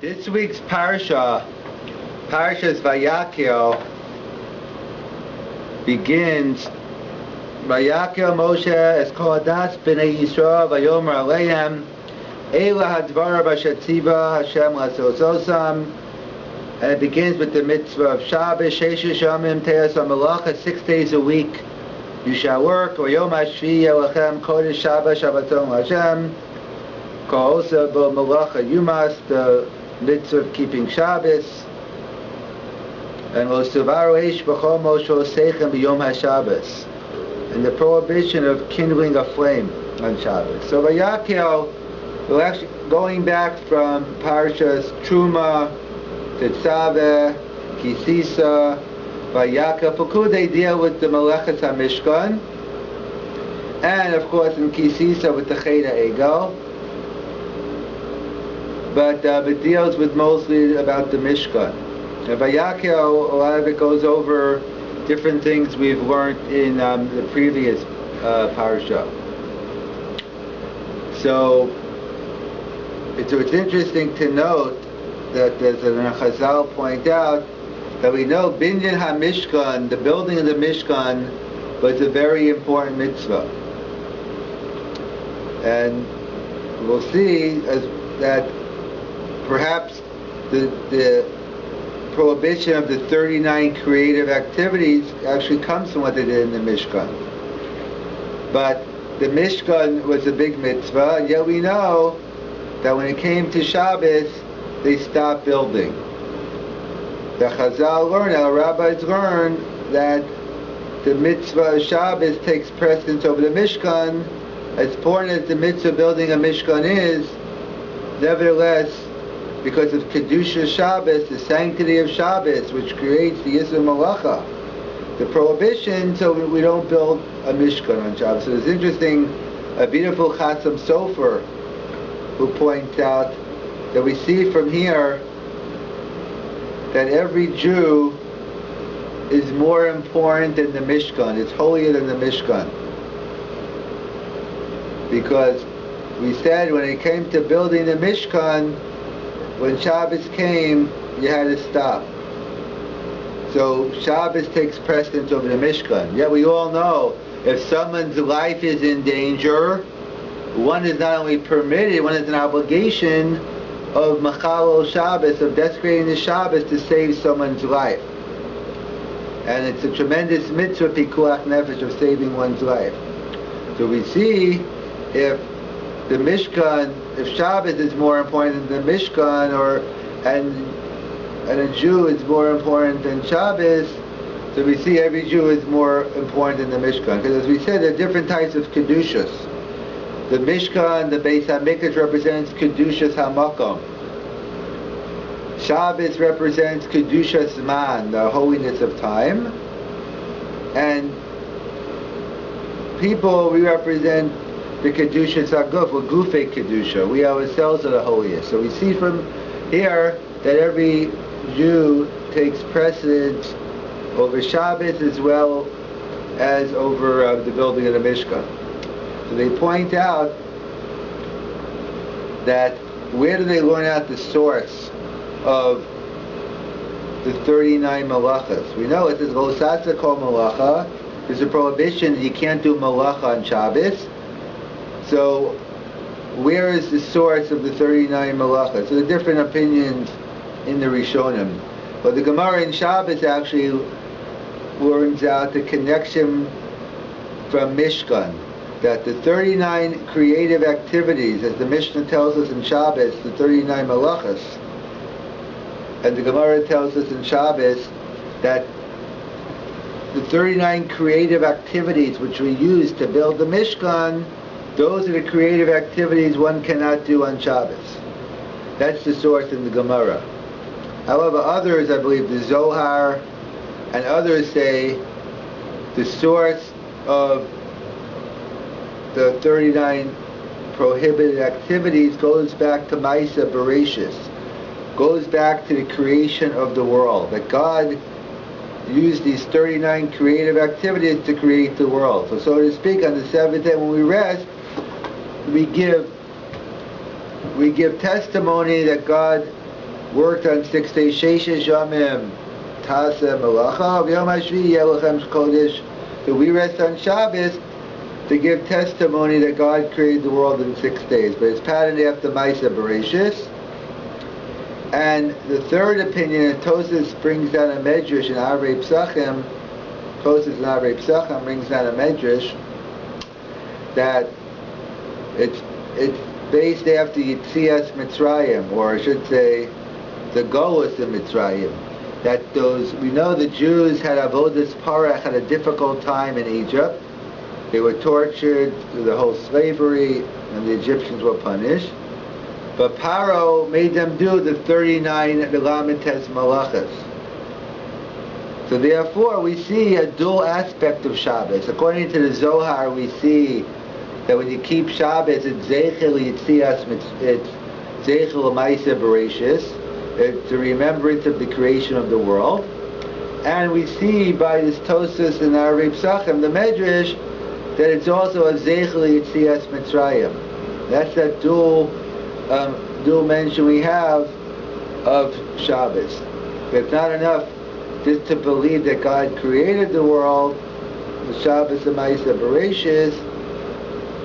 This week's Parashas Vayakel, begins Vayakel Moshe es kol hadas b'nei Yisrael vayomer aleim Eila hadvara b'shatziva Hashem l'asososam, and it begins with the mitzvah of Shabbos, Sheshes Yamim Te'as HaMelacha, 6 days a week you shall work, Vayom HaShvi Yelachem Kodesh Shabbos Shabbaton Hashem, Kol Osa Bo Melacha Yumas, the mitzvah of keeping Shabbos, and Lo Suvaru Eish B'chol Moshe Seichem B'Yom HaShabbos, and the prohibition of kindling a flame on Shabbos. So Vayakel, we're actually going back from Parashas Truma, Tetzaveh, Kisisa, Vayakel. Pekud, they deal with the Melechas HaMishkan, and of course in Kisisa with the Chet HaEgel, but it deals with mostly about the Mishkan. And Vayakel, a lot of it goes over different things we've learned in the previous parasha. So it's interesting to note that, as the Chazal point out, that we know Binyan HaMishkan, the building of the Mishkan, was a very important mitzvah. And we'll see that perhaps the prohibition of the 39 creative activities actually comes from what they did in the Mishkan. But the Mishkan was a big mitzvah, and yet we know that when it came to Shabbos, they stopped building. The Chazal learn, our rabbis learn, that the mitzvah of Shabbos takes precedence over the Mishkan. As important as the mitzvah of building a Mishkan is, nevertheless, because of Kedusha Shabbos, the sanctity of Shabbos, which creates the Yisur Malacha, the prohibition, so we don't build a Mishkan on Shabbos. So it's interesting, a beautiful Chassam Sofer, who points out that we see from here that every Jew is more important than the Mishkan. It's holier than the Mishkan. Because we said when it came to building the Mishkan, when Shabbos came, you had to stop. So Shabbos takes precedence over the Mishkan. Yet we all know, if someone's life is in danger, one is not only permitted, one is an obligation of Machalol Shabbos, of desecrating the Shabbos to save someone's life. And it's a tremendous mitzvah, Pikuach Nefesh, of saving one's life. So we see if the Mishkan, if Shabbos is more important than the Mishkan, and a Jew is more important than Shabbos, so we see every Jew is more important than the Mishkan. Because as we said, there are different types of Kedushas. The Mishkan, the Beis HaMikdash, represents Kedushas HaMakom. Shabbos represents Kedushas Man, the holiness of time. And people, we represent the Kedushas HaGuf, or Gufei Kedusha. We ourselves are the holiest. So we see from here that every Jew takes precedence over Shabbos as well as over the building of the Mishkan. So they point out that where do they learn out the source of the 39 malachas? We know it says Lo Sasa Kol Malacha. There's a prohibition that you can't do malacha on Shabbos. So where is the source of the 39 malachas? So there are different opinions in the Rishonim. But the Gemara in Shabbos actually learns out the connection from Mishkan, that the 39 creative activities, as the Mishnah tells us in Shabbos, the 39 malachas, and the Gemara tells us in Shabbos that the 39 creative activities which we use to build the Mishkan, those are the creative activities one cannot do on Shabbos. That's the source in the Gemara. However, others, I believe the Zohar and others, say the source of the 39 prohibited activities goes back to Maisa Bereshis, goes back to the creation of the world, that God used these 39 creative activities to create the world. So to speak, on the seventh day when we rest, we give testimony that God worked on 6 days, Sheshes Yamim Tase Melacha, V'yom HaShvi Yelachem Kodesh. So we rest on Shabbos to give testimony that God created the world in 6 days. But it's patterned after Maisa Bereshis. And the third opinion, and Tosas brings down a medrash in Arei Psachim, Tosas in Arei Psachim brings down a medrash that it's based after Yitzias Mitzrayim, or I should say, the Golus in Mitzrayim. That we know the Jews had Avodas Parach, had a difficult time in Egypt. They were tortured through the whole slavery, and the Egyptians were punished. But Paro made them do the 39 Lamites Malachas. So therefore we see a dual aspect of Shabbos. According to the Zohar, we see that when you keep Shabbos, it's Zeichel Yitzias, it's Zeichel Maisa Bereshis. It's a remembrance of the creation of the world. And we see by this Tosas in Arei Psachim, the Medrash, that it's also a Zeichel Yitzias Mitzrayim. That's that dual mention we have of Shabbos. It's not enough just to believe that God created the world, the Shabbos of Maisa Bereshis,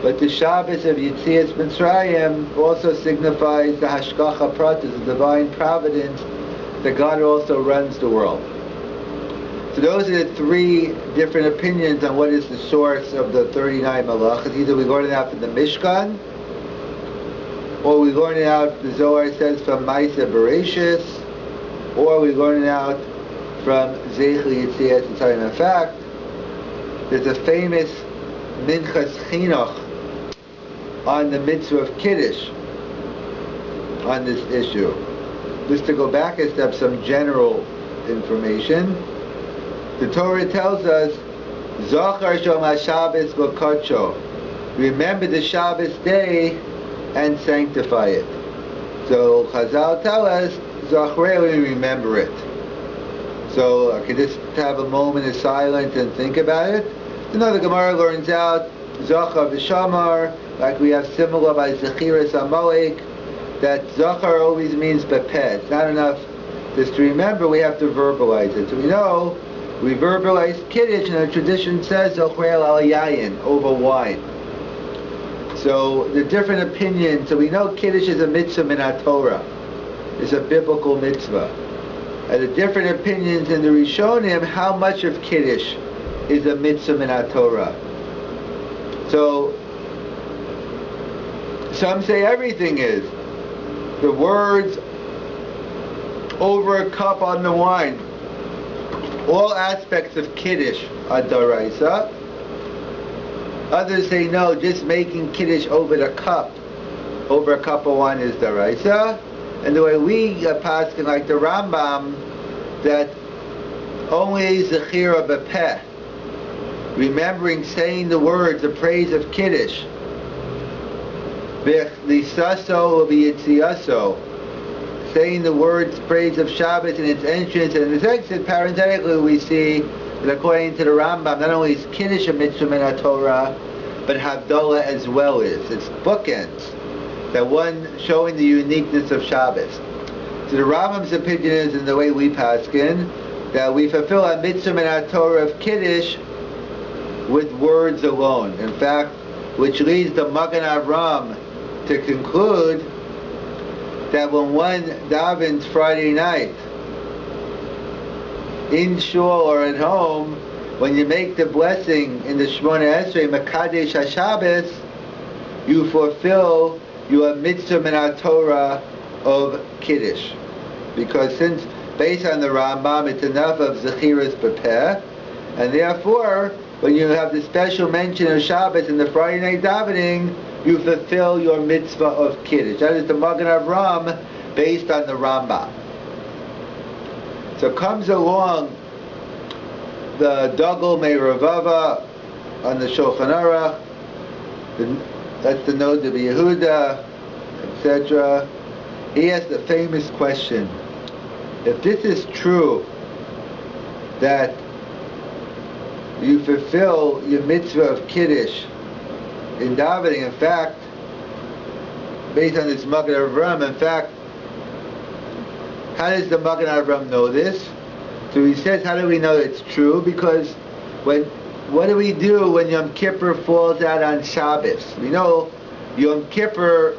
but the Shabbos of Yitzias Mitzrayim also signifies the Hashgacha Pratis, the divine providence, that God also runs the world. So those are the three different opinions on what is the source of the 39 Malachas. Either we learn it out from the Mishkan, or we learn it out, the Zohar says, from Maisa Bereshis, or we learn it out from Zeichel Yitzias Mitzrayim. In fact, there's a famous Minchas Chinuch on the mitzvah of Kiddush on this issue. Just to go back a step, some general information. The Torah tells us, Zachar Shom HaShabbos V'Kodsho. Remember the Shabbos day and sanctify it. So Chazal tell us, Zachrei, remember it. So I could just have a moment of silence and think about it. You know, the Gemara learns out, Zachar V'Shamar, like we have similar by Zechiras Amalek, that Zachar always means bepeh. It's not enough just to remember, we have to verbalize it. So we know, we verbalize Kiddush, and the tradition says Zachrei al Yayin, over wine. So the different opinions, so we know Kiddush is a mitzvah min HaTorah. It's a biblical mitzvah. And the different opinions in the Rishonim, how much of Kiddush is a mitzvah min HaTorah. So some say everything is. The words over a cup on the wine. All aspects of Kiddush are Daraisa. Others say no, just making Kiddush over a cup of wine is Daraisa. And the way we pass, like the Rambam, that only Zechira Bepeh, remembering saying the words, the praise of Kiddush, V'chlisaso v'yitziaso, saying the words, praise of Shabbos in its entrance and its exit. Parenthetically, we see that according to the Rambam, not only is Kiddush a mitzvah min HaTorah, but Havdalah as well is. It's bookends. That one showing the uniqueness of Shabbos. So the Rambam's opinion is, in the way we paskin, that we fulfill a mitzvah min HaTorah of Kiddush with words alone. In fact, which leads the Magen Avram to conclude that when one davens Friday night, in shul or at home, when you make the blessing in the Shemona Esrei, Mekadesh HaShabbos, you fulfill your mitzvah min HaTorah of Kiddush. Because since, based on the Rambam, it's enough of Zechiras Bepeh, and therefore, when you have the special mention of Shabbos in the Friday night davening, you fulfill your mitzvah of Kiddush. That is the Magen Avram based on the Rambam. So comes along the Tue May on the Shulchan Aruch, that's the Nod of Yehuda, etc. He asked the famous question, if this is true, that you fulfill your mitzvah of Kiddush in davening, in fact, based on this Magen Avram, in fact, How does the Magen Avraham know this? So he says, how do we know it's true? Because what do we do when Yom Kippur falls out on Shabbos? We know Yom Kippur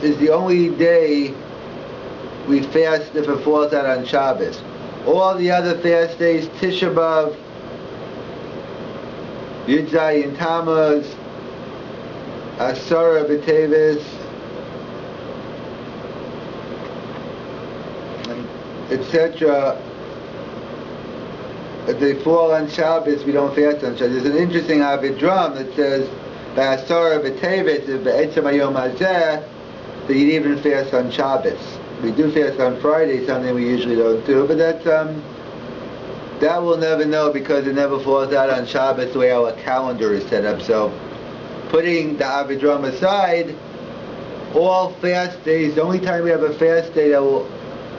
is the only day we fast if it falls out on Shabbos. All the other fast days, Tisha B'Av, Yud Zayin Tammuz, Asara B'Tevis, etc. If they fall on Shabbos, we don't fast on Shabbos. There's an interesting Avidram that says, B'Asara B'Tevis, B'Etzem Hayom Hazeh, that you'd even fast on Shabbos. We do fast on Friday, something we usually don't do, but that's that we'll never know because it never falls out on Shabbos the way our calendar is set up. So, putting the Avidram aside, all fast days, the only time we have a fast day that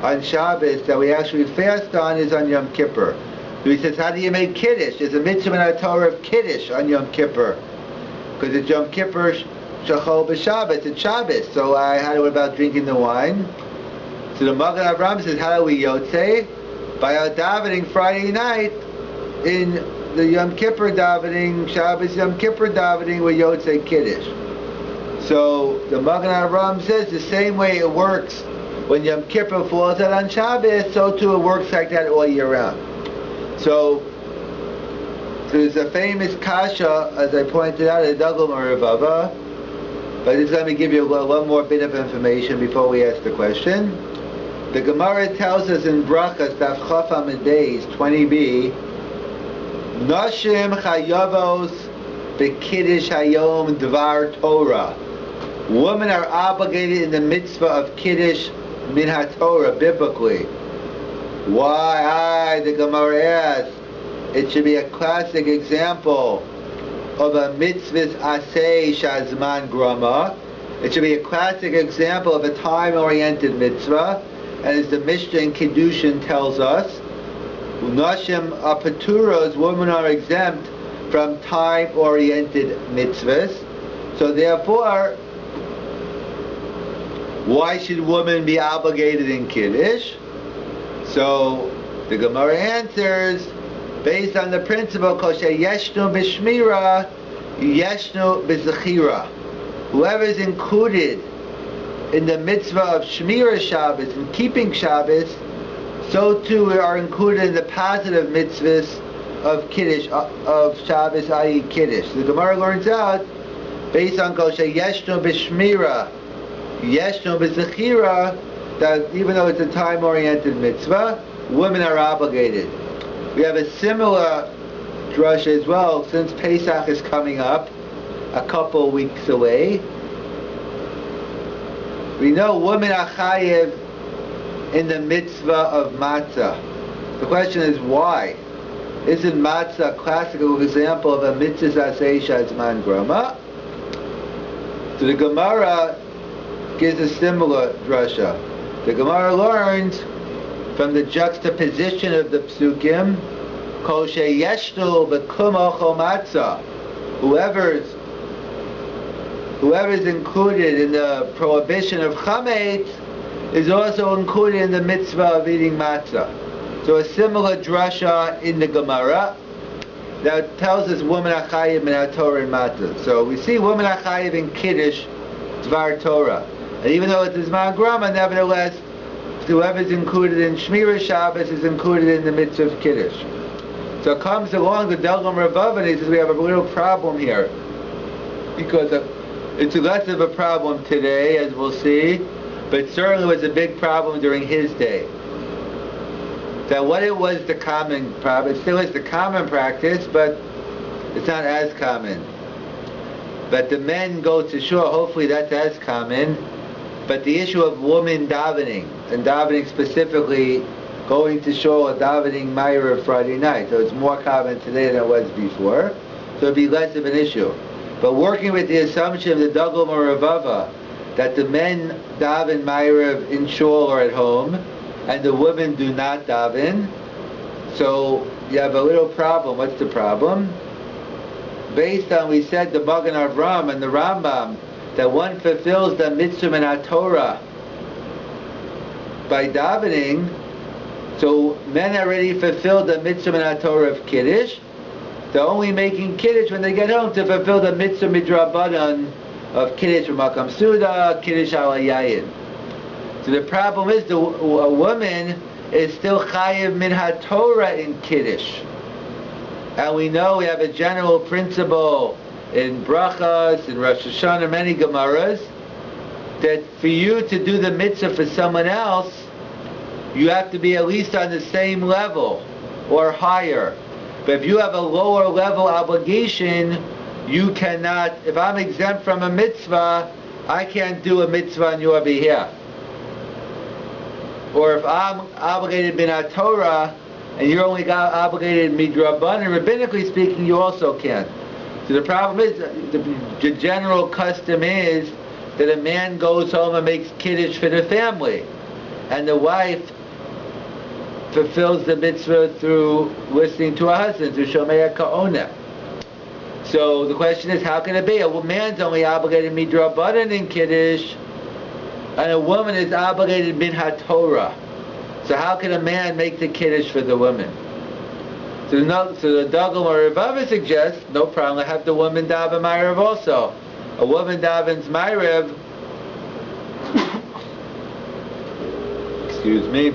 on Shabbos that we actually fast on is on Yom Kippur. So he says, how do you make Kiddush? There's a mitzvah in our Torah of Kiddush on Yom Kippur. Because it's Yom Kippur Shachol B'Shabbos, it's Shabbos. So what about drinking the wine? So the Magen Avraham says, how do we Yotzei? By our davening Friday night, in the Yom Kippur davening, Shabbos Yom Kippur davening, we Yotzei Kiddush. So the Magen Avraham says the same way it works when Yom Kippur falls out on Shabbos, so too it works like that all year round. So there's a famous kasha, as I pointed out, at Dagul Merivava, but just let me give you one more bit of information before we ask the question. The Gemara tells us in Brachas, Daf Chaf Amud Beis 20b, Nashim Chayavos B'Kiddush Hayom Dvar Torah. Women are obligated in the mitzvah of Kiddush Min HaTorah, biblically. Why? The Gemara asks, it should be a classic example of a mitzvah aseh shazman grama. It should be a classic example of a time-oriented mitzvah. And as the Mishnah in Kiddushin tells us, Nashim apaturos, women are exempt from time-oriented mitzvahs. So therefore, why should women be obligated in Kiddush? So the Gemara answers, based on the principle, Koshe Yeshnu B'Shmira, Yeshnu B'Zechira. Whoever is included in the mitzvah of Shmira Shabbos and keeping Shabbos, so too are included in the positive mitzvahs of Kiddush, of Shabbos, i.e. Kiddush. The Gemara learns out, based on Koshe Yeshnu B'Shmira, Yeshnu B'Zechira, that even though it's a time-oriented mitzvah, women are obligated. We have a similar drush as well, since Pesach is coming up, a couple weeks away. We know women are chayiv in the mitzvah of matzah. The question is why? Isn't matzah a classical example of a mitzvah aseh shazman grama? So the Gemara gives a similar drasha. The Gemara learns from the juxtaposition of the psukim, kol sheyeshnu b'kum ochel matzah. Whoever's included in the prohibition of chametz is also included in the mitzvah of eating matzah. So a similar drasha in the Gemara that tells us women are chayiv min Torah and matzah. So we see women are chayiv in Kiddush, Dvar Torah. And even though it's Zman Grama, nevertheless, whoever's included in Shmira Shabbos is included in the mitzvah of Kiddush. So it comes along the Dagul Merivava and he says we have a little problem here. Because it's less of a problem today, as we'll see, but it certainly was a big problem during his day. That what it was the common problem, it still is the common practice, but it's not as common. But the men go to shul, hopefully that's as common. But the issue of women davening, and davening specifically, going to shul or davening Ma'ariv Friday night. So it's more common today than it was before. So it'd be less of an issue. But working with the assumption of the Dagul Merivava, that the men daven Ma'ariv in shul or at home, and the women do not daven, so you have a little problem. What's the problem? Based on, we said, the Magen Avraham and the Rambam, that one fulfills the mitzvah in Torah by davening, so men already fulfilled the mitzvah min Torah of Kiddush. They're only making Kiddush when they get home to fulfill the mitzvah midrabanan of Kiddush Makam Suda, Kiddush al Yayin. So the problem is a woman is still chayiv min Torah in Kiddush. And we know we have a general principle in Brachas, in Rosh Hashanah, many Gemaras, that for you to do the mitzvah for someone else, you have to be at least on the same level or higher. But if you have a lower level obligation, you cannot, if I'm exempt from a mitzvah, I can't do a mitzvah on your behalf. Or if I'm obligated bin Torah, and you're only obligated midrabanan, rabbinically speaking, you also can't. So the problem is, the general custom is that a man goes home and makes Kiddush for the family, and the wife fulfills the mitzvah through listening to her husband, through Shomei Ka'oneh. So the question is, how can it be? A man's only obligated midrabanan in Kiddush, and a woman is obligated bin HaTorah. So how can a man make the Kiddush for the woman? So the Dagul or Ravava suggests, no problem, have the woman daven Ma'ariv also. A woman davens Ma'ariv, excuse me,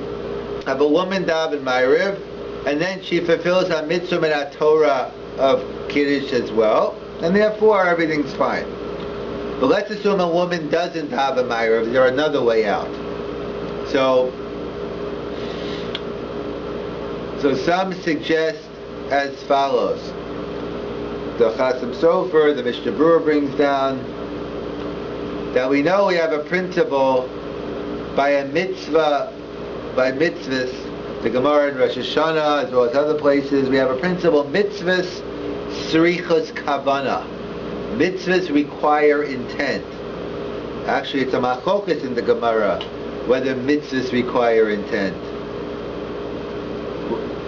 have a woman daven Ma'ariv, and then she fulfills her mitzvah min Torah of Kiddush as well, and therefore everything's fine. But let's assume a woman doesn't daven Ma'ariv, there's another way out. So some suggest as follows. The Chasam Sofer, the Mishnah Berurah brings down that we know we have a principle by a mitzvah, by mitzvahs, the Gemara in Rosh Hashanah as well as other places, we have a principle, mitzvahs srichos kavana. Mitzvahs require intent. Actually, it's a machlokas in the Gemara whether mitzvahs require intent.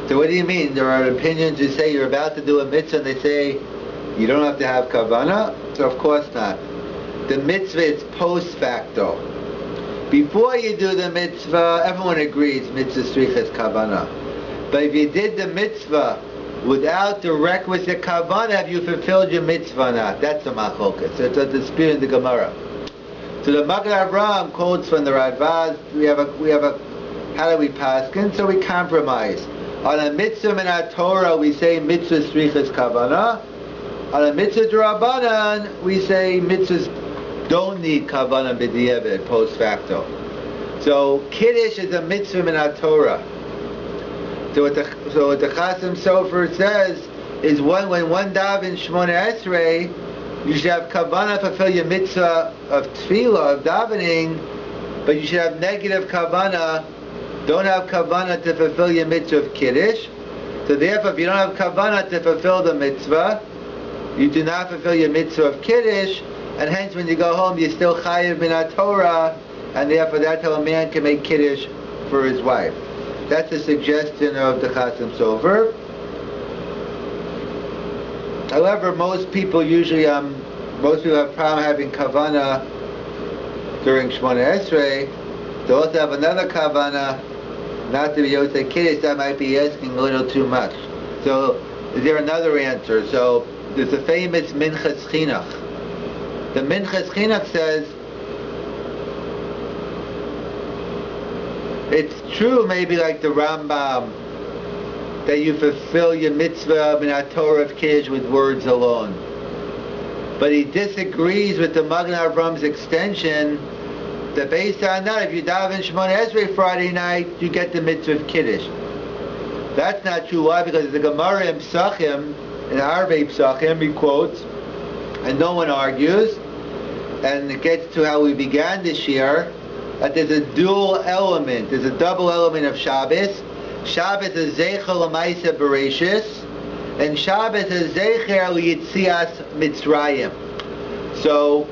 So what do you mean? There are opinions who say you're about to do a mitzvah and they say you don't have to have kavanah? So of course not. The mitzvah is post facto. Before you do the mitzvah, everyone agrees mitzvah srichas kavanah. But if you did the mitzvah without the requisite kavanah, have you fulfilled your mitzvah or not? That's a machlokas. So it's a dispute in the Gemara. So the Magen Avraham quotes from the Radbaz. We have a how do we paskin? So we compromise. On a mitzvah min Torah, we say mitzvah srichas kavanah. On a mitzvah d'Rabbanan, we say mitzvahs don't need kavanah b'diavad, post facto. So Kiddush is a mitzvah min Torah. So what the Chasam Sofer says is when one daven Shmoneh Esrei, you should have kavanah to fulfill your mitzvah of tefillah, of davening, but you should have negative kavanah. Don't have kavanah to fulfill your mitzvah of Kiddush. So therefore, if you don't have kavanah to fulfill the mitzvah, you do not fulfill your mitzvah of Kiddush, and hence when you go home, you're still chayiv min Torah, and therefore that's how a man can make Kiddush for his wife. That's a suggestion of the Chasam Sofer. However, most people have problem having kavanah during Shmoneh Esrei. They also have another kavanah, not to be Yosei Kiddush. That might be asking a little too much. So, is there another answer? So, there's a famous Minchas Chinuch. The Minchas Chinuch says, it's true maybe like the Rambam, that you fulfill your mitzvah min Torah of Kiddush with words alone. But he disagrees with the Magen Avram's extension that based on that, if you daven Shmoneh Esrei Friday night, you get the mitzvah of Kiddush. That's not true. Why? Because the Gemara in Psachim, in Arvei Psachim, he quotes, and no one argues, and it gets to how we began this year, that there's a dual element, there's a double element of Shabbos. Shabbos is Zeicher L'Maaseh Bereshis, and Shabbos is Zeicher L'Yitzias Mitzrayim. So,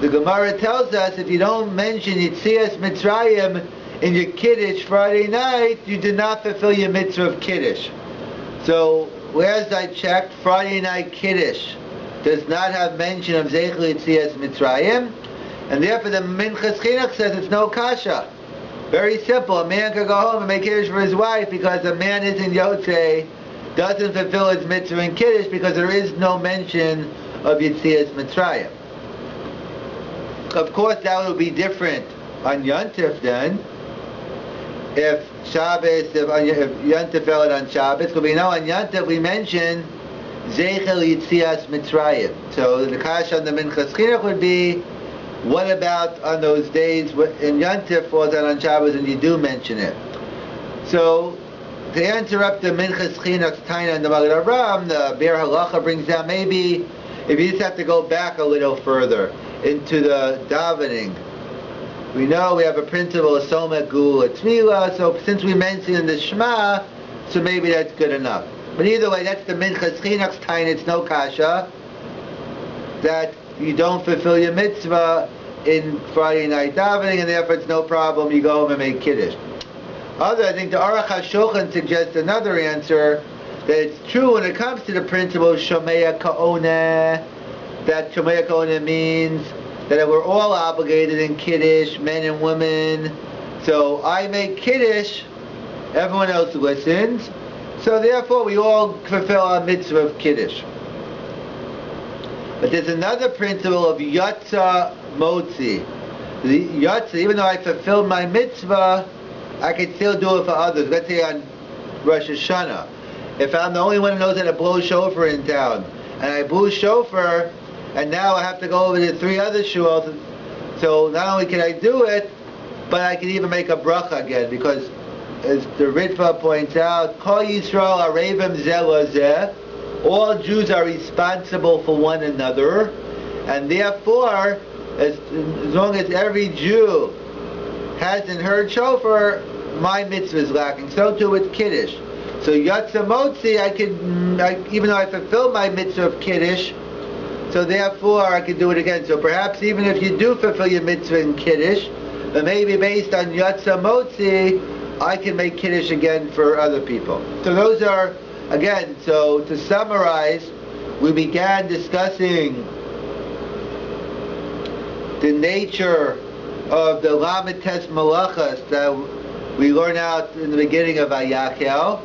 the Gemara tells us if you don't mention Yitzias Mitzrayim in your Kiddush Friday night, you did not fulfill your mitzvah of Kiddush. So, whereas I checked, Friday night Kiddush does not have mention of Zeichel Yitzias Mitzrayim, and therefore the Minchas Chinuch says it's no kasha. Very simple. A man could go home and make Kiddush for his wife because a man isn't Yotzei, doesn't fulfill his mitzvah in Kiddush because there is no mention of Yetzias Mitzrayim. Of course, that would be different on Yontif then. If Shabbos, if Yontif fell on Shabbos, because we know on Yontif we mentioned Zeichel Yetzias Mitzrayim. So the Kash on the Minchas Chinuch would be, what about on those days in Yontif falls out on Shabbos and you do mention it? So to interrupt the Minchas Chinuch's Taina and the Magad Avraham, the Be'er Halacha brings down maybe if you just have to go back a little further into the davening. We know we have a principle of Somet Gula Tefillah, so since we mentioned in the Shema, so maybe that's good enough. But either way, that's the Minchas Chinuch's Taina, it's no kasha, that you don't fulfill your mitzvah in Friday night davening, and therefore it's no problem, you go home and make Kiddush. I think the Aruch HaShulchan suggests another answer, that it's true when it comes to the principle of Shomea Ka'oneh, that Shomea Ka'oneh means that we're all obligated in Kiddush, men and women. So I make Kiddush, everyone else listens, so therefore we all fulfill our mitzvah of Kiddush. But there's another principle of Yatza Motzi. The Yatza, even though I fulfilled my mitzvah, I can still do it for others. Let's say on Rosh Hashanah. If I'm the only one who knows how to blow shofar in town, and I blew shofar, and now I have to go over to 3 other shuls, so not only can I do it, but I can even make a bracha again, because as the Ritva points out, Kol Yisrael Arevim Zeh Lazeh, all Jews are responsible for one another, and therefore, as long as every Jew hasn't heard shofar, my mitzvah is lacking. So too with Kiddush. So Yatza Motzi, even though I fulfilled my mitzvah of Kiddush, so therefore I can do it again. So perhaps even if you do fulfill your mitzvah in Kiddush, but maybe based on Yatza Motzi, I can make Kiddush again for other people. So those are, again, so to summarize, we began discussing the nature of the Lamed Tes Malachas that we learn out in the beginning of Vayakel,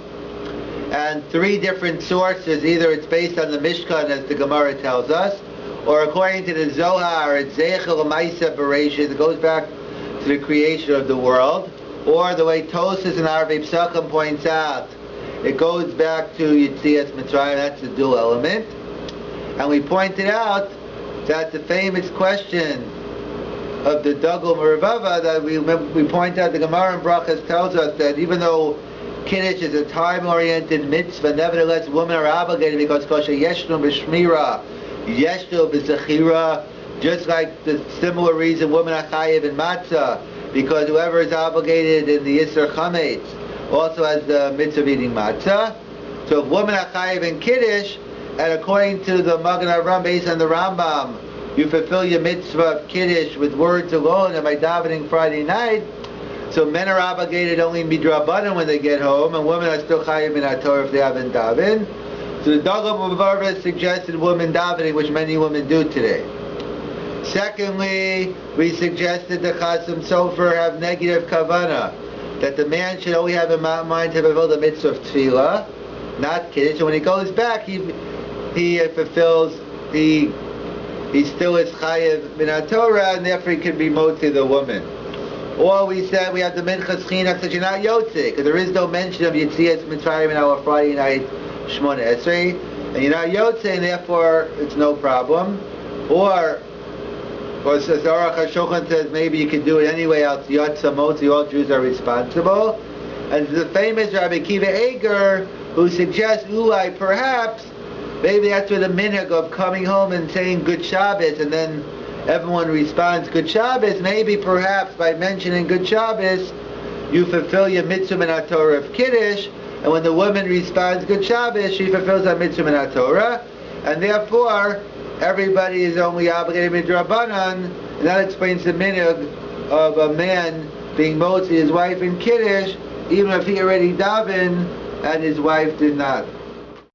and 3 different sources. Either it's based on the Mishkan, as the Gemara tells us, or according to the Zohar, it's Zeichel Maisa Bereshit, it goes back to the creation of the world, or the way Tosas and Arvei Psachim points out, it goes back to Yetzias Mitzrayim, that's the dual element. And we pointed out that the famous question of the Dagul Mervava, that we point out, the Gemara in Brachas tells us that even though Kiddush is a time-oriented mitzvah, nevertheless women are obligated because Kosher Yeshnu B'Shmira, Yeshnu B'Zechira, just like the similar reason women are chayiv in matzah, because whoever is obligated in the Yisr Chametz also has the mitzvah of eating matzah. So if women are chayiv in Kiddush, and according to the Magen Avraham, based on the Rambam, you fulfill your mitzvah of Kiddush with words alone and by davening Friday night, so men are obligated only midrabanan when they get home, and women are still chayiv in Torah if they haven't davened. So the Dagul Mervava suggested women davening, which many women do today. Secondly, we suggested the Chasim Sofer have negative kavana, that the man should only have in mind to fulfill the mitzvah of tefillah, not Kiddush. And when he goes back, he fulfills, he still is chayiv min Torah, and therefore he can be motzi the woman. Or we said we have the Minchas Chinuch that you're not Yotzei, because there is no mention of Yetzias Mitzrayim in our Friday night Shmona Esrei, and you're not Yotzei, and therefore it's no problem. Or as Aruch HaShulchan says, maybe you can do it anyway, else Yatza Motzi, all Jews are responsible. And the famous Rabbi Kiva Eger, who suggests, Ulai, perhaps, maybe that's where the minhag of coming home and saying Good Shabbos, and then everyone responds Good Shabbos, maybe perhaps by mentioning Good Shabbos, you fulfill your mitzvah min Torah of Kiddush, and when the woman responds Good Shabbos, she fulfills her mitzvah min Torah, and therefore everybody is only obligated midrabanan, and that explains the minhag of a man being motzi his wife in Kiddush, even if he already davened and his wife did not.